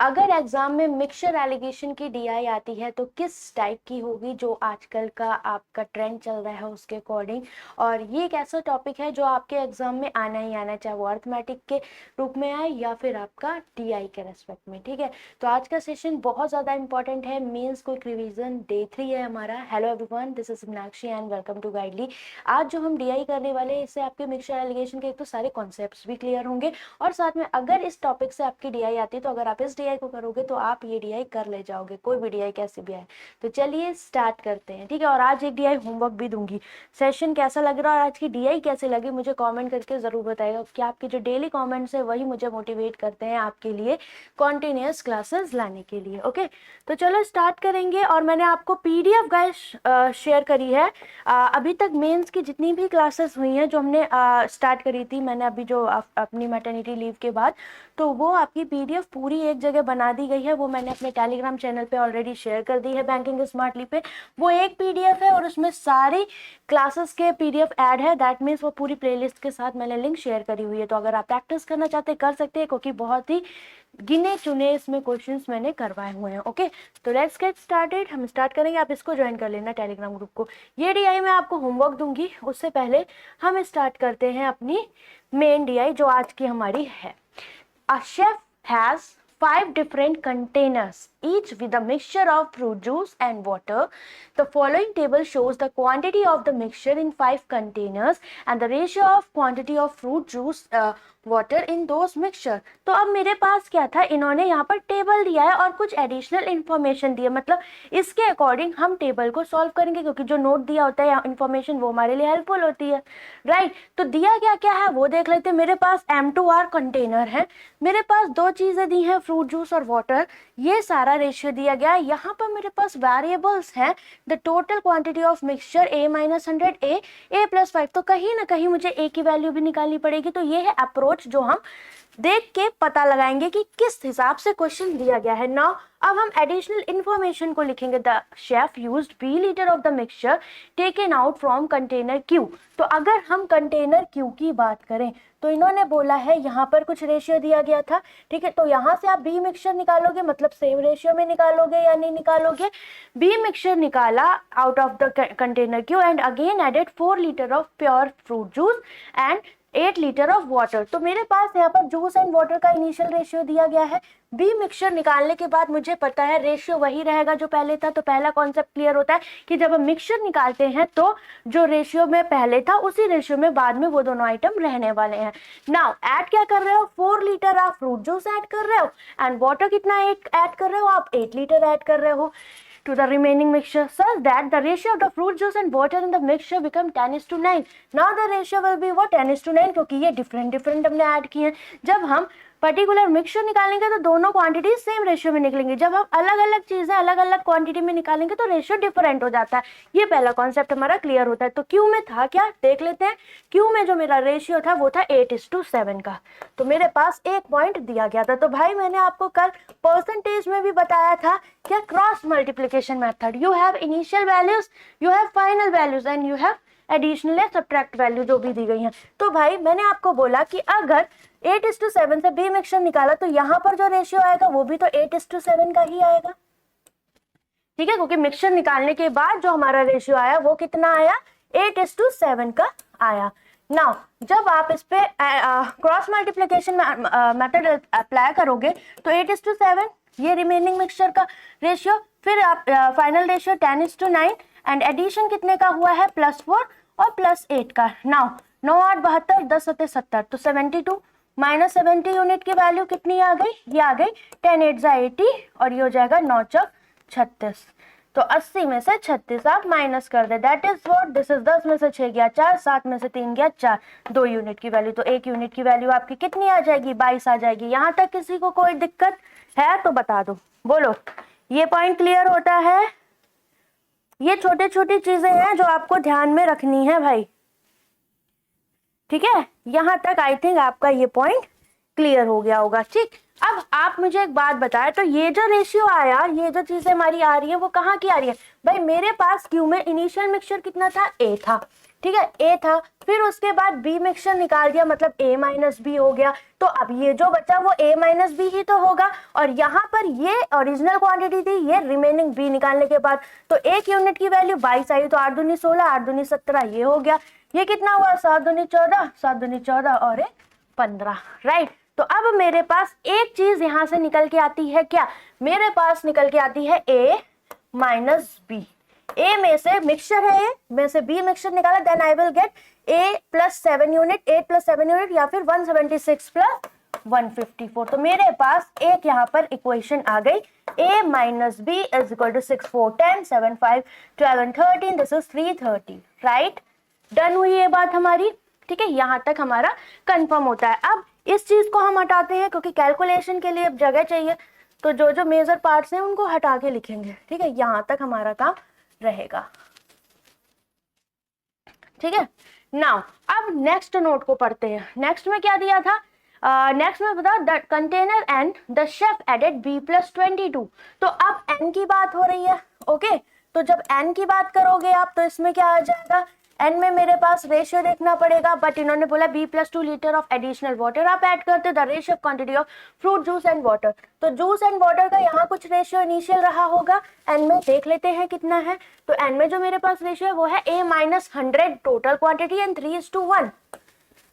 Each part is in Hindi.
अगर एग्जाम में मिक्सचर एलिगेशन की डीआई आती है तो किस टाइप की होगी, जो आजकल का आपका ट्रेंड चल रहा है उसके अकॉर्डिंग। और ये एक ऐसा टॉपिक है जो आपके एग्जाम में आना ही आना है, चाहे वो अर्थमेटिक के रूप में आए या फिर आपका डीआई के रेस्पेक्ट में। ठीक है, तो आज का सेशन बहुत ज़्यादा इंपॉर्टेंट है। मेंस क्विक रिवीजन डे 3 है हमारा। Hello everyone, this is Meenakshi and welcome to Guidely. आज जो हम डीआई करने वाले हैं इससे आपके मिक्सचर एलिगेशन के एक तो सारे कॉन्सेप्ट्स भी क्लियर होंगे, और साथ में अगर इस टॉपिक से आपकी डीआई आती है तो अगर आप इस डीआई को करोगे तो आप ये डीआई कर ले जाओगे, कोई भी डीआई कैसे भी आए। तो चलिए स्टार्ट करते हैं। ठीक है, और आज एक डीआई होमवर्क भी दूंगी। सेशन कैसा लग रहा है और आज की डीआई कैसे लगी मुझे कमेंट करके जरूर बताइएगा, कि आपके जो डेली कमेंट्स है वही मुझे मोटिवेट करते हैं आपके लिए कॉन्टिन्यूअस क्लासेस लाने के लिए। ओके, तो चलो स्टार्ट करेंगे। और मैंने आपको पीडीएफ गाइस शेयर करी है। अभी तक मेंस की जितनी भी क्लासेस हुई हैं जो हमने स्टार्ट करी थी, मैंने अभी जो अपनी मैटरनिटी लीव के बाद, तो वो आपकी पीडीएफ पूरी एक जगह बना दी गई है। वो मैंने अपने टेलीग्राम चैनल पे ऑलरेडी शेयर कर दी है, बैंकिंग स्मार्टली पे। वो एक पीडीएफ है और उसमें सारी क्लासेस के पीडीएफ ऐड है। दैट मीन्स वो पूरी प्लेलिस्ट के साथ मैंने लिंक शेयर करी हुई है। तो अगर आप प्रैक्टिस करना चाहते हैं कर सकते हैं, क्योंकि बहुत ही गिने चुने इसमें क्वेश्चंस मैंने करवाए हुए हैं। ओके, तो लेट्स गेट स्टार्टेड। हम स्टार्ट करेंगे, आप इसको ज्वाइन कर लेना टेलीग्राम ग्रुप को। ये डीआई मैं आपको होमवर्क दूंगी, उससे पहले हम स्टार्ट करते हैं अपनी मेन डीआई जो आज की हमारी है। A chef has 5 different containers, each with a mixture of fruit juice and water. The following table shows the quantity of the mixture in 5 containers and the ratio of quantity of fruit juice, water in those mixture. तो अब मेरे पास क्या था, इन्होंने यहाँ पर टेबल दिया है और कुछ एडिशनल इन्फॉर्मेशन दी है। मतलब इसके अकॉर्डिंग हम टेबल को सॉल्व करेंगे, क्योंकि जो नोट दिया होता है या इन्फॉर्मेशन वो हमारे लिए हेल्पफुल होती है, राइट। तो दिया क्या क्या है वो देख लेते हैं। मेरे पास M2R कंटेनर है, मेरे पास दो चीजें दी हैं, फ्रूट जूस और वाटर। ये सारा रेशियो दिया गया है। यहाँ पर मेरे पास वेरिएबल्स हैं, the total quantity of mixture A-100 A+5। तो कहीं ना कहीं मुझे A की वैल्यू भी निकालनी पड़ेगी। तो ये है अप्रोच जो हम देख के पता लगाएंगे कि किस हिसाब से क्वेश्चन दिया गया है। नाउ अब हम एडिशनल इंफॉर्मेशन को लिखेंगे। The chef used B litre of the mixture taken out from container Q। तो अगर हम कंटेनर Q की बात करें तो इन्होंने बोला है यहाँ पर कुछ रेशियो दिया गया था। ठीक है, तो यहाँ से आप B मिक्सचर निकालोगे, मतलब सेम रेशियो में निकालोगे या नहीं निकालोगे। B मिक्सचर निकाला out of the container Q and again added 4 litre of pure fruit juice and 8 litre of water. तो मेरे पास यहाँ पर जूस एंड वाटर का इनिशियल रेशियो दिया गया है। बी मिक्सचर निकालने के बाद मुझे पता है रेशियो वही रहेगा जो पहले था। तो पहला कॉन्सेप्ट क्लियर होता है कि जब हम मिक्सचर निकालते हैं तो जो रेशियो में पहले था उसी रेशियो में बाद में वो दोनों आइटम रहने वाले हैं। नाउ ऐड क्या कर रहे हो, 4 लीटर आप फ्रूट जूस ऐड कर रहे हो एंड वाटर कितना ऐड कर रहे हो आप, 8 लीटर ऐड कर रहे हो to the remaining mixture, such that the ratio of the fruit juice and water in the mixture become 10:9. Now the ratio will be what, 10:9, क्योंकि ये डिफरेंट हमने ऐड किए हैं। जब हम पर्टिकुलर मिक्सचर निकालेंगे तो दोनों क्वांटिटी सेम रेशियो में निकलेंगी। जब हम अलग अलग चीजें अलग अलग क्वांटिटी में निकालेंगे तो रेशियो डिफरेंट हो जाता है। ये पहला कॉन्सेप्ट हमारा क्लियर होता है। तो क्यू में था क्या देख लेते हैं। क्यू में जो मेरा रेशियो था वो था 8:7 का। तो मेरे पास एक पॉइंट दिया गया था। तो भाई मैंने आपको कल परसेंटेज में भी बताया था क्या, cross multiplication method, you have initial values, you have final values and you have additional या सब्ट्रैक्ट वैल्यू जो भी दी गई हैं। तो भाई मैंने आपको बोला कि अगर 8:7 से बी मिक्सचर निकाला तो यहाँ पर जो रेशियो आएगा वो भी तो 8:7 का ही आएगा। ठीक है, क्योंकि मिक्सचर निकालने के बाद जो हमारा रेशियो आया वो कितना आया, 8:7 का आया। नाउ जब आप इस पे क्रॉस मल्टीप्लिकेशन मेथड अप्लाई करोगे तो 8:7 ये रिमेनिंग मिक्सचर का रेशियो, फिर आप फाइनल रेशियो 10:9 एंड एडिशन कितने का हुआ है, +4 और +8 का। नाउ 9 8 72 10 7 70, तो 72 -70 यूनिट की वैल्यू कितनी आ गई, ये आ गई 10 8 80 और ये हो जाएगा 9 चौक 36। तो 80 में से 36 आप माइनस कर दे, that is what, this is 10 में से 6 गया 4, 7 में से 3 गया 4, 2 यूनिट की वैल्यू। तो 1 यूनिट की वैल्यू आपकी कितनी आ जाएगी, 22 आ जाएगी। यहाँ तक किसी को कोई दिक्कत है तो बता दो, बोलो। ये पॉइंट क्लियर होता है। ये छोटी छोटी चीजें हैं जो आपको ध्यान में रखनी है भाई। ठीक है, यहाँ तक आई थिंक आपका ये पॉइंट क्लियर हो गया होगा। ठीक, अब आप मुझे एक बात बताएं, तो ये जो रेशियो आया, ये जो चीजें हमारी आ रही है वो कहाँ की आ रही है भाई? मेरे पास क्यू में इनिशियल मिक्सचर कितना था? ए था, ठीक है, ए था। फिर उसके बाद बी मिक्सचर निकाल दिया, मतलब ए माइनस बी हो गया। तो अब ये जो बचा वो ए माइनस बी ही तो होगा, और यहाँ पर ये ओरिजिनल क्वांटिटी थी, ये रिमेनिंग बी निकालने के बाद। तो एक यूनिट की वैल्यू 22 आई, तो 8 दूनी 16, 8 दूनी 17, ये हो गया। ये कितना हुआ? 7 दूनी 14, 7 दूनी 14 और 15, राइट। तो अब मेरे पास एक चीज यहां से निकल के आती है, क्या? मेरे पास निकल के आती है ए माइनस बी। ए में से मिक्सचर है, ए में से बी मिक्सचर निकाला, then I will get A plus 7 unit, 8 plus 7 unit, या फिर 176 प्लस 154। तो मेरे पास एक यहाँ पर इक्वेशन आ गई, a minus B is equal to 6 4 10 7 5 12 and 13, this is 330, right. Done हुई ये बात हमारी, ठीक है, यहाँ तक हमारा कंफर्म होता है। अब इस चीज को हम हटाते हैं, क्योंकि कैलकुलेशन के लिए अब जगह चाहिए, तो जो जो मेजर पार्ट्स हैं उनको हटा के लिखेंगे, ठीक है। यहाँ तक हमारा काम रहेगा, ठीक है। नाउ अब नेक्स्ट नोट को पढ़ते हैं। नेक्स्ट में क्या दिया था? नेक्स्ट में बता, the container and the chef added b plus 22। तो अब n की बात हो रही है, ओके। तो जब n की बात करोगे आप, तो इसमें क्या आ जाएगा? n में मेरे पास रेशियो देखना पड़ेगा, बट इन्होंने बोला b plus 2 litre of additional water आप ऐड करते, the ratio of quantity of fruit juice and water. तो जूस एंड वाटर का यहाँ कुछ रेशियो इनिशियल रहा होगा, n में देख लेते हैं कितना है। तो n में जो मेरे पास रेशियो है वो है a minus 100 total quantity and 3:1,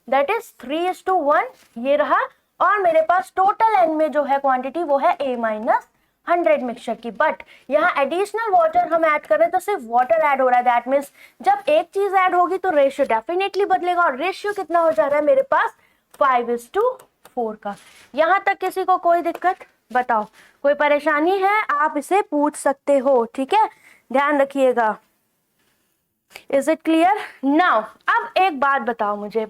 that is 3:1 ये रहा। और मेरे पास टोटल n में जो है क्वांटिटी वो है a माइनस 100 मिक्सचर की। बट यहाँ एडिशनल वाटर हम ऐड कर रहे हैं, तो सिर्फ वाटर ऐड हो रहा है, दैट मीन्स जब एक चीज ऐड होगी तो रेशियो डेफिनेटली बदलेगा। और रेशियो कितना हो जा रहा है मेरे पास? 5:4 का। यहाँ तक किसी को कोई दिक्कत? बताओ, कोई परेशानी है? आप इसे पूछ सकते हो, ठीक है, ध्यान रखिएगा। Is it clear? नाउ अब एक बात बताओ मुझे,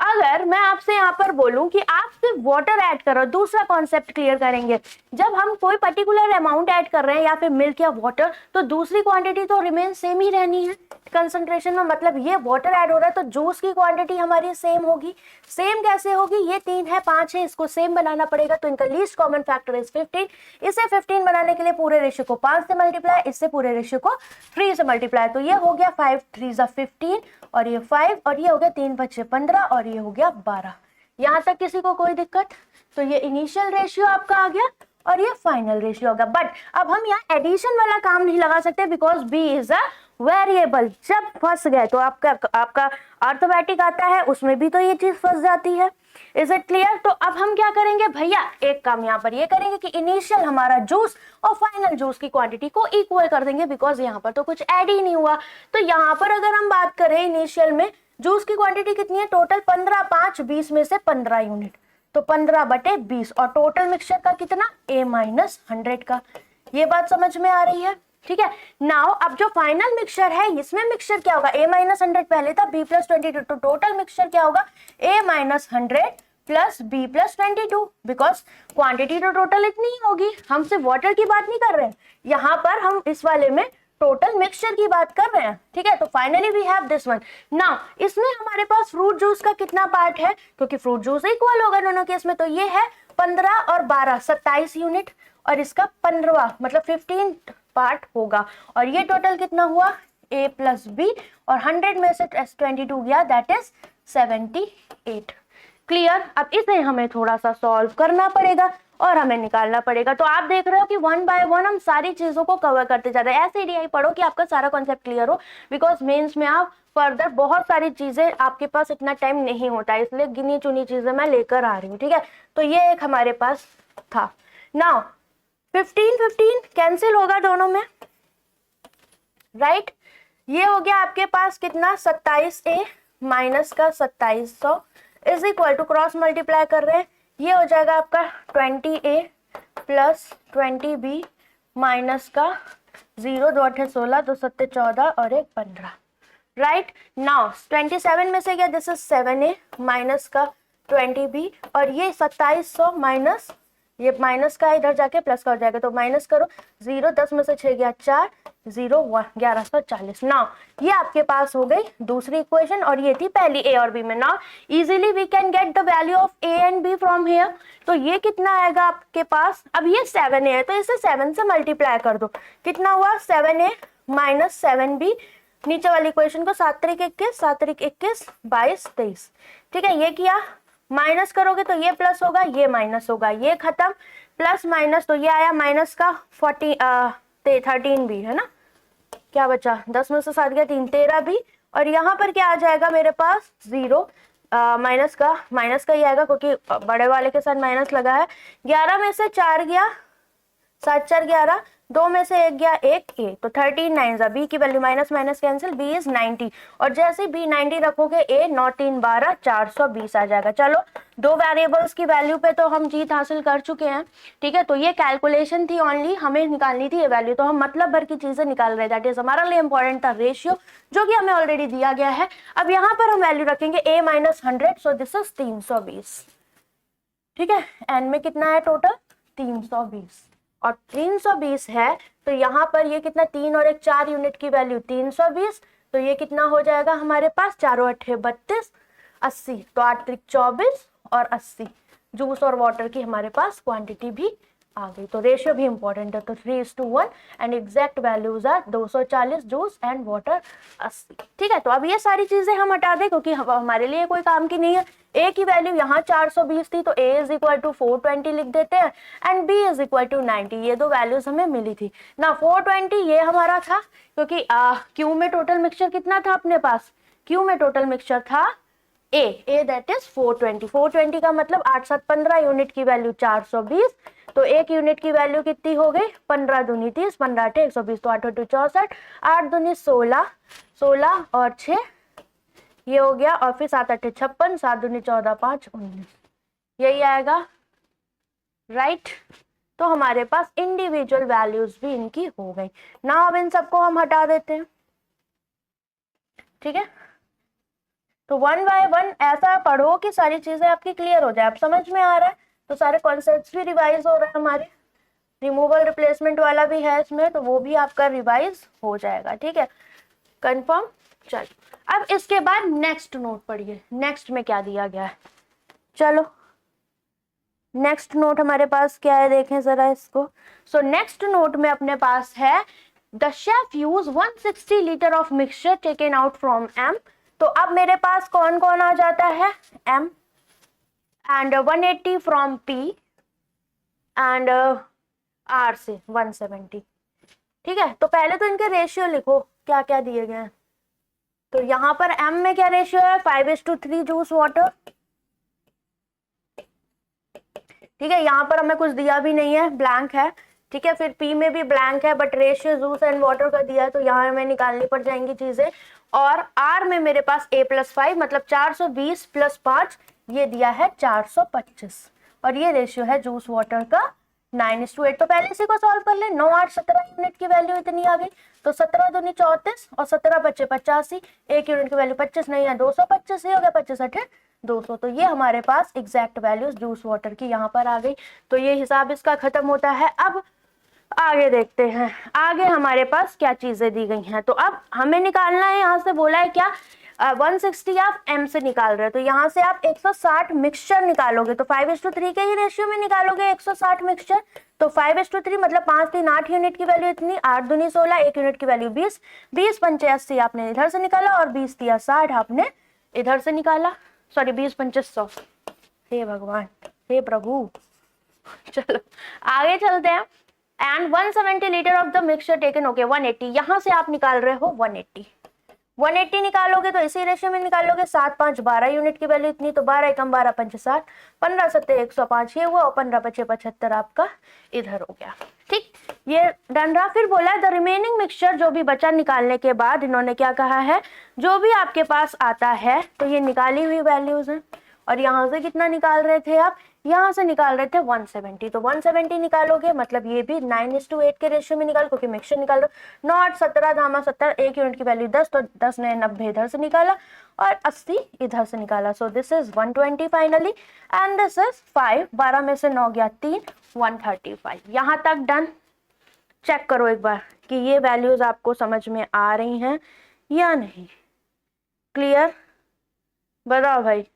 अगर मैं आपसे यहाँ पर बोलूं कि आप सिर्फ वाटर ऐड करो, दूसरा कॉन्सेप्ट क्लियर करेंगे। जब हम कोई पर्टिकुलर अमाउंट ऐड कर रहे हैं, या फिर मिल्क या वाटर, तो दूसरी क्वांटिटी तो रिमेन सेम ही रहनी है कंसंट्रेशन में। मतलब ये वाटर ऐड हो रहा है तो जूस की क्वांटिटी हमारी सेम होगी। सेम कैसे होगी? ये 3 है 5 है, इसको सेम बनाना पड़ेगा, तो इनका लीस्ट कॉमन फैक्टर इज 15। इसे 15 बनाने के लिए पूरे रेशियो को 5 से मल्टीप्लाई, इससे पूरे रेशियो को 3 से मल्टीप्लाई। तो ये हो गया 5 3 15, और ये 5, और ये हो गया 3 5 15, और ये हो गया 12। यहाँ तक किसी को कोई दिक्कत? तो ये इनिशियल रेशियो आपका आ गया, और ये फाइनल रेशियो होगा। बट अब हम यहाँ एडिशन वाला काम नहीं लगा सकते, because b is a variable. जब फंस गए तो आपका अर्थमेटिक आता है, उसमें भी तो ये चीज फंस जाती है। Is it clear? तो अब हम क्या करेंगे भैया, एक काम यहाँ पर ये करेंगे कि इनिशियल हमारा जूस और फाइनल जूस की क्वांटिटी को इक्वल कर देंगे, बिकॉज यहाँ पर तो कुछ ऐड ही नहीं हुआ। तो यहाँ पर अगर हम बात करें इनिशियल में जूस की क्वांटिटी कितनी है? टोटल 15, 5 20 में से 15 यूनिट, तो 15/20, और टोटल मिक्सचर का कितना? a माइनस 100 का। ये बात समझ में आ रही है, ठीक है। नाउ अब जो फाइनल मिक्सचर है, इसमें मिक्सचर क्या होगा? a माइनस 100 पहले था, b प्लस 22, तो टोटल मिक्सचर क्या होगा? a minus 100 plus b plus 22, because quantity तो टोटल इतनी ही होगी। हम सिर्फ वाटर की बात नहीं कर रहे हैं, यहाँ पर हम इस वाले में टोटल मिक्सचर की बात कर रहे हैं, ठीक है। तो finally we have this one. Now इसमें हमारे पास फ्रूट जूस का कितना पार्ट है? क्योंकि फ्रूट जूस इक्वल होगा दोनों केस में, तो ये है 15 और 12 27 यूनिट, और इसका 15वां मतलब 15 पार्ट होगा। और ये टोटल कितना हुआ? a प्लस बी, और 100 में से 22 गया, दैट इज 78। क्लियर? अब इसे हमें थोड़ा सा सॉल्व करना पड़ेगा और हमें निकालना पड़ेगा। तो आप देख रहे हो कि 1 बाय 1 हम सारी चीजों को कवर करते जा रहे हैं। ऐसे DI पढ़ो कि आपका सारा कॉन्सेप्ट क्लियर हो, बिकॉज मेंस में आप फर्दर बहुत सारी चीजें, आपके पास इतना टाइम नहीं होता, इसलिए गिनी चुनी चीजें मैं लेकर आ रही हूँ, ठीक है। तो ये एक हमारे पास था। नाउ 15 कैंसिल होगा दोनों में, राइट। ये हो गया आपके पास कितना? 27a माइनस का 2700 is equal to, cross multiply कर रहे हैं, ये हो जाएगा आपका 20a प्लस 20b माइनस का 0 2 8 16 2 7 14 और 1 15, राइट। नाउ 27 में से क्या? दिस इज 7a माइनस का 20b, और ये 2700 माइनस ये माइनस का इधर जाके प्लस का हो जाएगा, तो माइनस करो, 0 10 में से 6 गया 4, 0 1 1140। नाउ ये आपके पास हो गई दूसरी इक्वेशन और ये थी पहली ए और बी में। Now easily we can get the value of A and B from here. तो ये कितना आएगा आपके पास, अब ये 7a है तो इसे 7 से मल्टीप्लाई कर दो, कितना हुआ 7a माइनस 7b। नीचे वाली इक्वेशन को 7 त्रिक 21, 7 त्रिक 21 22 23, ठीक है। ये किया, माइनस करोगे तो ये प्लस होगा, ये माइनस होगा, ये खत्म, प्लस माइनस तो ये आया माइनस का 13 भी है ना, क्या बचा 10 में से 7 गया 3 13 भी। और यहाँ पर क्या आ जाएगा मेरे पास 0, माइनस का ही आएगा क्योंकि बड़े वाले के साथ माइनस लगा है। 11 में से 4 गया 7 4 11, 2 में से 1 गया 1 ए, तो 13 9 बी की value minus minus cancel, B is 90 और जैसे बी 90 रखोगे ए 9 3 12 420 आ जाएगा। चलो दो वेरिएबल्स की वैल्यू पे तो हम जीत हासिल कर चुके हैं, ठीक है। तो ये कैलकुलेशन थी ओनली, हमें निकालनी थी ये वैल्यू, तो हम मतलब भर की चीजें निकाल रहे थे, दैट इज हमारा लिए इंपॉर्टेंट था रेशियो जो कि हमें ऑलरेडी दिया गया है। अब यहाँ पर हम वैल्यू रखेंगे a minus 100, so this is 320, ठीक है। एन में कितना है टोटल 320 और 320 है तो यहाँ पर ये कितना 3 और 1 4 यूनिट की वैल्यू 320, तो ये कितना हो जाएगा हमारे पास 4 और 8 32 80, तो 8 त्रिक 24 और 80 जूस और वाटर की हमारे पास क्वांटिटी भी आ गई। तो रेशियो भी इंपॉर्टेंट है, तो 3:1 and exact values are 240 juice and water 80, ठीक है। तो अब ये सारी चीजें हम हटा दें क्योंकि हमारे लिए कोई काम की नहीं है। ए की वैल्यू यहाँ 420 थी तो a इज इक्वल टू 420 लिख देते हैं and b is equal to 90, ये दो वैल्यूज हमें मिली थी ना। 420 ये हमारा था क्योंकि क्यू में टोटल मिक्सचर कितना था अपने पास, क्यू में टोटल मिक्सचर था ए दैट इज 420, 420 का मतलब 8 7 15 यूनिट की वैल्यू 420, तो एक यूनिट की वैल्यू कितनी हो गई 15 दूनी 30, 15 8 120, तो 8 8 64, 8 दूनी 16, 16 और 6 ये हो गया, और फिर 7 8 56, 7 दूनी 14 5 19, यही आएगा राइट। तो हमारे पास इंडिविजुअल वैल्यूज भी इनकी हो गई ना। अब इन सबको हम हटा देते हैं, ठीक है। तो 1 बाय 1 ऐसा पढ़ो कि सारी चीजें आपकी क्लियर हो जाए। अब समझ में आ रहा है तो सारे कॉन्सेप्ट्स भी रिवाइज हो रहे हैं हमारे, रिमूवल रिप्लेसमेंट वाला भी है इसमें, तो वो भी आपका रिवाइज हो जाएगा, ठीक है, कंफर्म। चलो अब इसके बाद नेक्स्ट नोट पढ़िए, नेक्स्ट में क्या दिया गया है। चलो नेक्स्ट नोट हमारे पास क्या है, देखें जरा इसको। सो नेक्स्ट नोट में अपने पास है the chef use 160 litre of mixture taken out from M. तो अब मेरे पास कौन कौन आ जाता है, M and 180 from P and R से 170, ठीक है। तो पहले तो इनके रेशियो लिखो क्या क्या दिए गए हैं। तो यहाँ पर एम में क्या रेशियो है 5:3 जूस वाटर, ठीक है। यहाँ पर हमें कुछ दिया भी नहीं है, ब्लैंक है, ठीक है। फिर पी में भी ब्लैंक है but ratio juice and water का दिया है, तो यहाँ हमें निकालनी पड़ जाएंगी चीजें। और आर में मेरे पास a+5 मतलब 420 + 5 ये दिया है 425, और ये रेशियो है जूस वाटर का 9:8। तो पहले इसी को सॉल्व कर ले, 9 8 17 यूनिट की वैल्यू इतनी आ गई, तो 17 दूनी 34 और 17 बचे 85, एक यूनिट की वैल्यू 25 नहीं है 225, ये हो गया 25 8 200। तो ये हमारे पास एग्जैक्ट वैल्यूज जूस वाटर की यहाँ पर आ गई। तो ये हिसाब इसका खत्म होता है। अब आगे देखते हैं, आगे हमारे पास क्या चीजें दी गई हैं। तो अब हमें निकालना है, यहाँ से बोला है क्या 160 आप m से निकाल रहे हो, तो यहाँ से आप 160 मिक्सचर निकालोगे, तो 5:3 के ही रेशियो में निकालोगे 160 मिक्सचर। तो 5:3 मतलब 5 3 8 यूनिट की वैल्यू इतनी, 8 दूनी 16, एक यूनिट की वैल्यू 20, 20 पंचे 80 आपने इधर से निकाला और 20 तिया 60 आपने इधर से निकाला, सॉरी 20 पंचे 100, हे भगवान हे प्रभु। चलो आगे चलते हैं। And 170 litre of the mixture taken, okay 180, यहाँ से आप निकाल रहे हो 180 निकालोगे तो इसी रेशियो में निकालोगे, 7 5 12 यूनिट की वैल्यू इतनी, तो 12 एकम 12 पंच 60, 15 7 105 ये हुआ, और 15 5 75 आपका इधर हो गया, ठीक। ये डन रहा। फिर बोला द रिमेनिंग मिक्सचर, जो भी बचा निकालने के बाद इन्होंने क्या कहा है, जो भी आपके पास आता है, तो ये निकाली हुई वैल्यूज हैं, और यहाँ से कितना निकाल रहे थे आप यहाँ से निकाल रहे थे 170, तो 170 निकालोगे मतलब ये भी 9:8 के रेशियो में निकालो, क्योंकि मिक्सचर निकाल रहे हो। नॉट 17 धामा 70, एक यूनिट की वैल्यू 10, तो 10 ने 90 इधर से निकाला और 80 इधर से निकाला। So this is 120 finally and this is 5, 12 में से 9 गया 3, 135। यहाँ तक डन। चेक करो एक बार कि ये वैल्यूज आपको समझ में आ रही हैं या नहीं। क्लियर? बताओ भाई।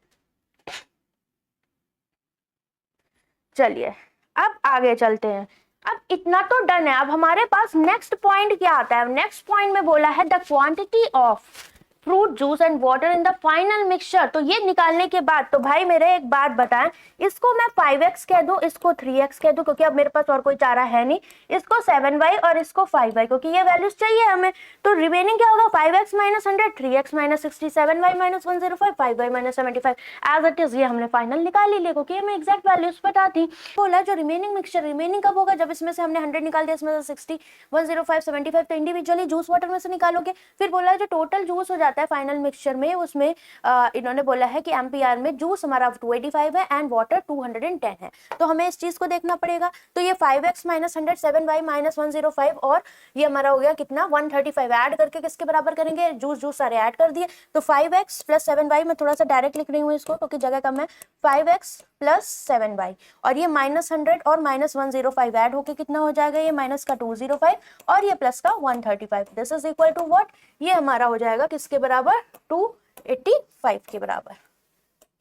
चलिए अब आगे चलते हैं। अब इतना तो डन है, अब हमारे पास नेक्स्ट पॉइंट क्या आता है। नेक्स्ट पॉइंट में बोला है the quantity of fruit juice and water in the final mixture. तो ये निकालने के बाद तो भाई मेरे एक बात बताएं, इसको मैं 5x कह दूं, इसको 3x कह दूं, क्योंकि अब मेरे पास और कोई चारा है नहीं, इसको 7y और इसको 5y, क्योंकि ये वैल्यूज चाहिए हमें। तो रिमेनिंग क्या होगा, 5x minus 100, 3x minus 60, 7y minus 105, 5y minus 75 as it is. ये हमने फाइनल निकाल ही लिया क्योंकि हमें एग्जैक्ट वैल्यूज पता थी। बोला जो रिमेनिंग मिक्सचर, रिमेनिंग कब होगा, जब इसमें से हमने 100 निकाल दिया, इसमें से 60, 105, 75, तो इंडिविजुअली जूस वाटर में से निकालोगे। फिर बोला जो टोटल जूस हो जाता है फाइनल मिक्सचर में, उसमें इन्होंने बोला है कि एम्पियर में जूस हमारा 285 है एंड वाटर 210 है। तो हमें इस चीज को देखना पड़ेगा। तो ये 5x माइनस 100, 7y माइनस 105 और ये हमारा हो गया कितना 135, ऐड करके किसके बराबर करेंगे, जूस सारे ऐड कर दिए। तो 5x प्लस 7y, मैं थोड़ा सा डायरेक्ट लिख रही हूँ इसको क्योंकि जगह कम है, 5x प्लस 7y और ये माइनस 100 और माइनस 105 ऐड होके कितना हो जाएगा, ये माइनस का 205 और ये प्लस का 135। This is equal to what, ये हमारा हो जाएगा किसके बराबर, 285 के बराबर।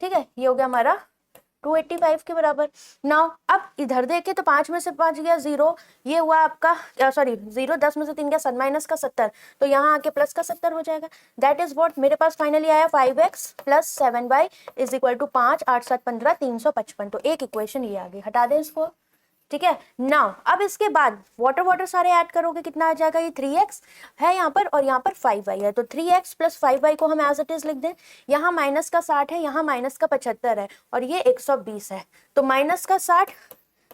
ठीक है, ये हो गया हमारा 285 के बराबर। नाउ अब इधर देखे तो 5 में से 5 गया 0, ये हुआ आपका सॉरी 0, 10 में से 3 गया माइनस का 70, तो यहाँ आके प्लस का 70 हो जाएगा। दैट इज व्हाट मेरे पास फाइनली आया 5x plus 7y is equal to 5, 8, 7, 15, 355। तो एक इक्वेशन ये आ गई, हटा दें इसको। ठीक है, नाउ अब इसके बाद वाटर सारे ऐड करोगे, कितना आ जाएगा, ये 3x है यहाँ पर और यहाँ पर 5y है, तो 3x प्लस 5y को हम एज इट इज लिख दें। यहाँ माइनस का 60 है, यहाँ माइनस का 75 है और ये 120 है, तो माइनस का 60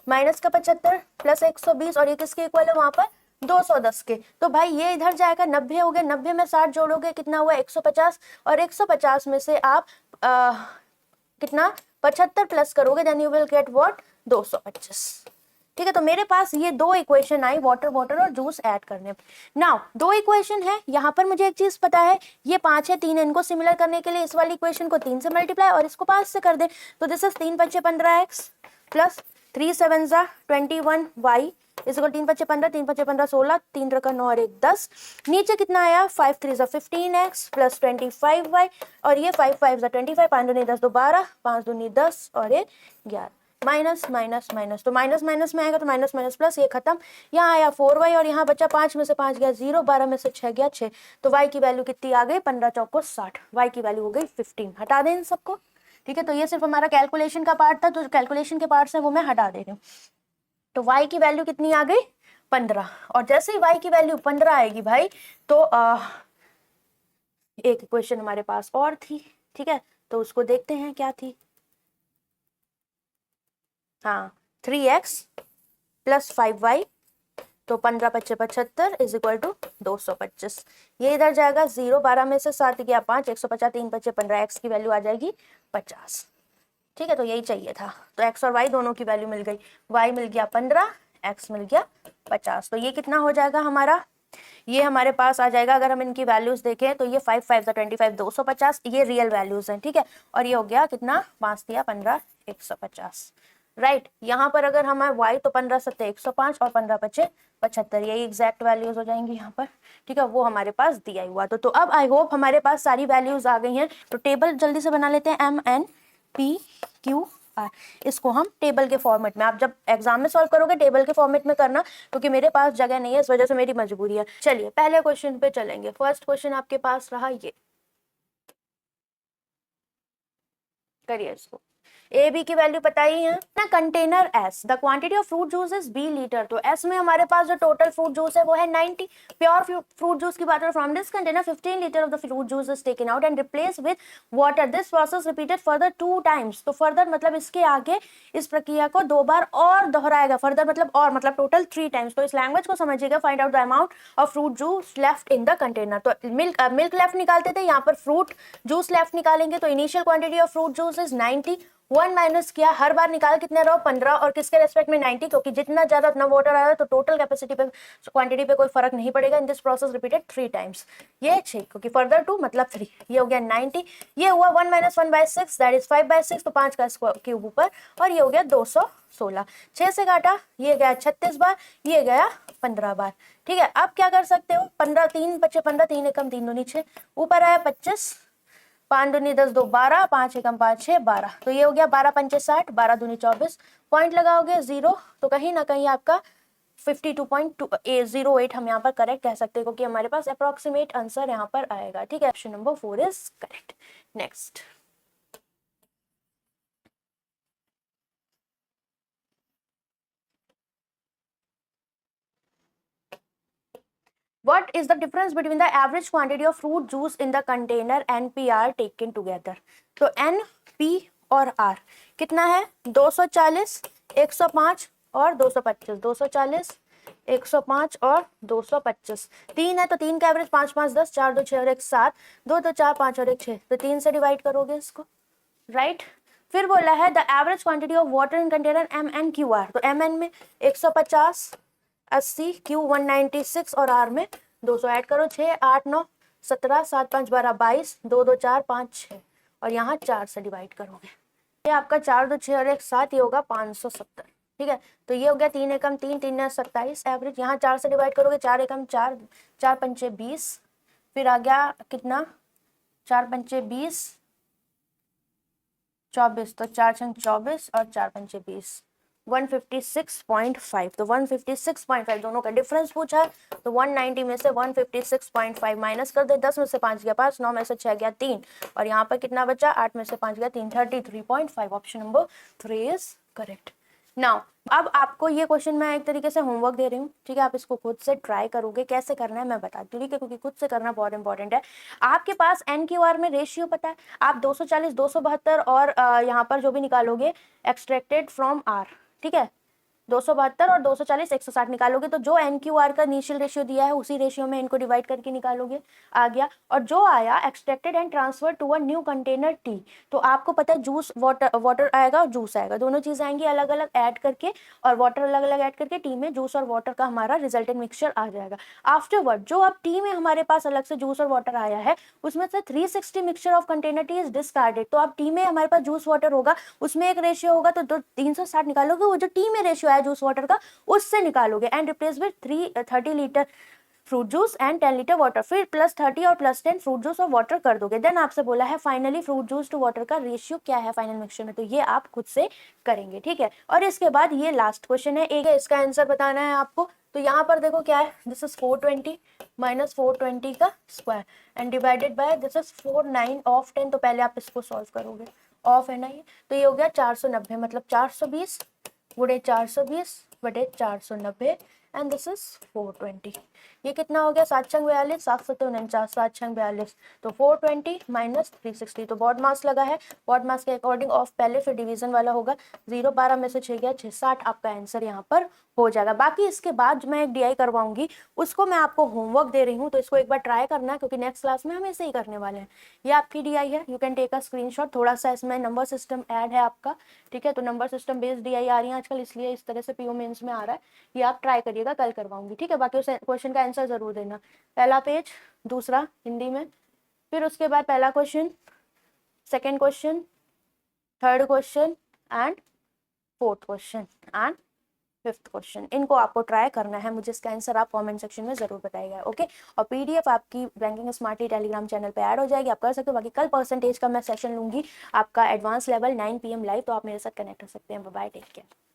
माइनस का 75 प्लस 120 और ये किसके इक्वल है वहां पर 210 के। तो भाई ये इधर जाएगा, 90 हो गए, 90 में 60 जोड़ोगे कितना हुआ 150 और 150 में से आप कितना 75 प्लस करोगे, then you will get what 225। ठीक है, तो मेरे पास ये दो इक्वेशन आई वाटर और जूस ऐड करने। नाउ दो इक्वेशन है, यहाँ पर मुझे एक चीज पता है, ये 5 है, 3 इनको सिमिलर करने के लिए इस वाली इक्वेशन को 3 से मल्टीप्लाई और इसको 5 से कर दे। तो this is 3 5 15x plus 3 7 21y इस 3 5 15, 3 5 15 16, 3 रका 9 और 1 10। नीचे कितना आया 5 3 15x प्लस 25y और ये 5 5 25, 5 दूनी 10 2 12, 5 दूनी 10 और 1 11। माइनस माइनस माइनस, तो माइनस माइनस में आएगा तो माइनस माइनस प्लस, ये खत्म। यहाँ आया 4y और यहाँ बचा 5 में से 5 गया 0, 12 में से 6 गया 6, तो y की वैल्यू कितनी आ गई 15 चौको 60, y की वैल्यू हो गई 15। हटा दें इन सबको। ठीक है, तो ये सिर्फ हमारा कैलकुलेशन का पार्ट था, तो जो कैलकुलेशन के पार्ट है वो मैं हटा दे रही हूँ। तो y की वैल्यू कितनी आ गई 15, और जैसे ही y की वैल्यू 15 आएगी भाई तो एक इक्वेशन हमारे पास और थी। ठीक है, तो उसको देखते हैं क्या थी। हाँ 3x प्लस 5y, तो 15 25 75 इज इक्वल टू 225। ये इधर जाएगा 0, 12 में से 7 गया 5, 150, 3 25 15, x की वैल्यू आ जाएगी 50। ठीक है, तो यही चाहिए था, तो x और y दोनों की वैल्यू मिल गई, y मिल गया 15, x मिल गया 50। तो ये कितना हो जाएगा हमारा, ये हमारे पास आ जाएगा, अगर हम इनकी वैल्यूज देखें तो ये 5 5 25 250, ये रियल वैल्यूज हैं। ठीक है, और ये हो गया कितना 5 दिया 15 150। राइट, यहाँ पर अगर हमारे y तो 15 7 105 और 15 25 75, यही एग्जैक्ट वैल्यूज हो जाएंगी यहाँ पर। ठीक है, वो हमारे पास दिया हुआ। तो अब आई होप हमारे पास सारी वैल्यूज आ गई हैं। तो टेबल जल्दी से बना लेते हैं, MNPQR, इसको हम टेबल के फॉर्मेट में, आप जब एग्जाम में सॉल्व करोगे टेबल के फॉर्मेट में करना, क्योंकि मेरे पास जगह नहीं है, इस वजह से मेरी मजबूरी है। चलिए पहले क्वेश्चन पे चलेंगे। फर्स्ट क्वेश्चन आपके पास रहा ये, करिए इसको। ए बी की वैल्यू पता ही है ना, container S, the quantity of fruit juice is B litre. तो एस में हमारे पास जो टोटल फ्रूट जूस है वो है 90। प्योर फ्रूट जूस की बात है, from this container 15 litre of the fruit juice is taken out and replace with water. This process repeated further 2 times. तो फर्दर मतलब इसके आगे इस प्रक्रिया को 2 बार और दोहराएगा। फर्दर मतलब और, मतलब टोटल 3 टाइम्स। तो इस लैंग्वेज को समझिएगा, find out the amount of fruit juice left in the container. तो मिल्क लेफ्ट निकालते थे, यहाँ पर फ्रूट जूस लेफ्ट निकालेंगे। तो initial quantity of fruit juice is 90, 1 minus किया, हर बार निकाल कितने रहो 15 और किसके रेस्पेक्ट में 90, क्योंकि जितना ज्यादा उतना वाटर आ रहा है तो टोटल कैपेसिटी पे क्वांटिटी पे कोई फर्क नहीं पड़ेगा। In this process repeated 3 times, ये 6 क्योंकि फर्दर 2 मतलब 3, ये हो गया 90। ये हुआ 1 माइनस 1/6 दैट इज 5/6, तो 5 का क्यूब ऊपर, और ये हो गया 216। 6 से काटा, ये गया 36 बार, ये गया 15 बार। ठीक है, अब क्या कर सकते हो, 15 3 बचे 15, 3 एकम 3 दूनी 6, ऊपर आया 25, 5 दूनी 10, 2 12, 5 एकम 5 6 12, तो ये हो गया 12 पंचे 60, 12 दूनी 24। पॉइंट लगाओगे 0, तो कहीं ना कहीं आपका 52.08 हम यहाँ पर करेक्ट कह सकते हैं, क्योंकि हमारे पास अप्रोक्सीमेट आंसर यहाँ पर आएगा। ठीक है, option number 4 is correct. Next, what is the difference between the average quantity of fruit juice in the container and PR taken together? तो N, P और R कितना है, 240, 105 और 225, 240, 105 और 225। 3 है तो 3 का एवरेज 5 5 10, 4 2 6 और 1 7, 2 2 4 5 और 1 6, तो 3 से डिवाइड करोगे इसको, राइट। फिर बोला है the average quantity of water in container MnQR, तो Mn में 150, 80, Q 196 और R में 200 ऐड करो, 6 8 9 17, 7 5 12 22, 2 2 4 5 6 और यहाँ 4 से डिवाइड करोगे, ये आपका 4 2 6 और 1 7, ये होगा 570। ठीक है, तो ये हो गया 3 एकम 3, 3 27 एवरेज, यहाँ 4 से डिवाइड करोगे, 4 एकम 4, 4 पंचे 20, फिर आ गया कितना, 4 पंचे 20 24, तो 4 छंग 24 और 4 पंचे 20, 156.5, तो 156.5 दोनों का डिफरेंस पूछा है, तो 190 में से 156.5 माइनस कर दे, 10 में से 5 गया 5, 9 में से 6 गया 3, और यहाँ पर कितना बचा, 8 में से 5 गया 3, 33.5, option number 3 is correct. Now अब आपको ये क्वेश्चन मैं एक तरीके से होमवर्क दे रही हूँ, ठीक है, आप इसको खुद से ट्राई करोगे, कैसे करना है मैं बताती हूँ, ठीक है, क्योंकि खुद से करना बहुत इंपॉर्टेंट है। आपके पास NQR में रेशियो पता है, आप 240, 272 और यहाँ पर जो भी निकालोगे एक्सट्रैक्टेड फ्रॉम R, ठीक है, 272 और 240 160 निकालोगे, तो जो NQR का इनिशियल रेशियो दिया है उसी रेशियो में इनको डिवाइड करके निकालोगे, आ गया। और जो आया extracted and transfer to a new container T, तो आपको पता है जूस वाटर आएगा और जूस आएगा, दोनों चीजें आएंगी अलग अलग ऐड करके, और वाटर अलग अलग ऐड करके टी में जूस और वाटर का हमारा रिजल्टेंट मिक्सचर आ जाएगा। आफ्टरवर्ड जो अब टी में हमारे पास अलग से जूस और वाटर आया है, उसमें से 360 mixture of container T is discarded, तो अब टी में हमारे पास जूस वाटर होगा, उसमें एक रेशियो होगा, तो 360 निकालोगे, वो जो टी में रेशियो है जूस वाटर का उससे निकालोगे, and replace with 30 litre fruit juice and 10 litre water, फिर प्लस 30 और प्लस 10 फ्रूट जूस और वाटर कर दोगे। देन आपसे बोला है finally fruit juice to water का रेशियो क्या है फाइनल मिक्सचर में, तो ये आप खुद से करेंगे। ठीक है, और इसके बाद ये लास्ट क्वेश्चन है, एक है इसका आंसर बताना है आपको। तो यहाँ पर देखो क्या है, दिस इज 420 माइनस 420 का square and divided by this is 49 of 10, तो पहले आप इसको सॉल्व करोगे, ऑफ है ना ये, तो ये हो गया 490, मतलब 420 गुणे 420 बटे 490 एंड दिस इज 420। ये कितना हो गया, 7 छंग 42, 7 7 49, 7 छंग 42, तो 420 माइनस 360, तो बॉड मास लगा है, बॉड मास के अकॉर्डिंग ऑफ पहले फिर डिवीजन वाला होगा, 0 12 में से 6 गया 6 60, आपका आंसर यहाँ पर हो जाएगा। बाकी इसके बाद जो मैं एक DI करवाऊंगी उसको मैं आपको होमवर्क दे रही हूँ, तो इसको एक बार ट्राई करना है, क्योंकि नेक्स्ट क्लास में हम ऐसे ही करने वाले हैं। ये आपकी DI है, you can take a screenshot, थोड़ा सा इसमें नंबर सिस्टम ऐड है आपका, ठीक है, तो नंबर सिस्टम बेस्ड DI आ रही है आजकल, इसलिए इस तरह से PO मेंस में आ रहा है, ये आप ट्राई करिएगा, कल करवाऊंगी। ठीक है, बाकी उस क्वेश्चन का आंसर जरूर देना, पहला पेज, दूसरा हिंदी में, फिर उसके बाद पहला question, second question, third question and fourth question and fifth question, इनको आपको ट्राई करना है, मुझे इसका आंसर आप कमेंट सेक्शन में जरूर बताइएगा। ओके, और PDF आपकी रैंकिंग स्मार्टली टेलीग्राम चैनल पे ऐड हो जाएगी, आप कर सकते हो। बाकी कल परसेंटेज का मैं सेशन लूंगी आपका एडवांस लेवल 9 PM लाइव, तो आप मेरे साथ कनेक्ट हो सकते हैं। Bye, take care.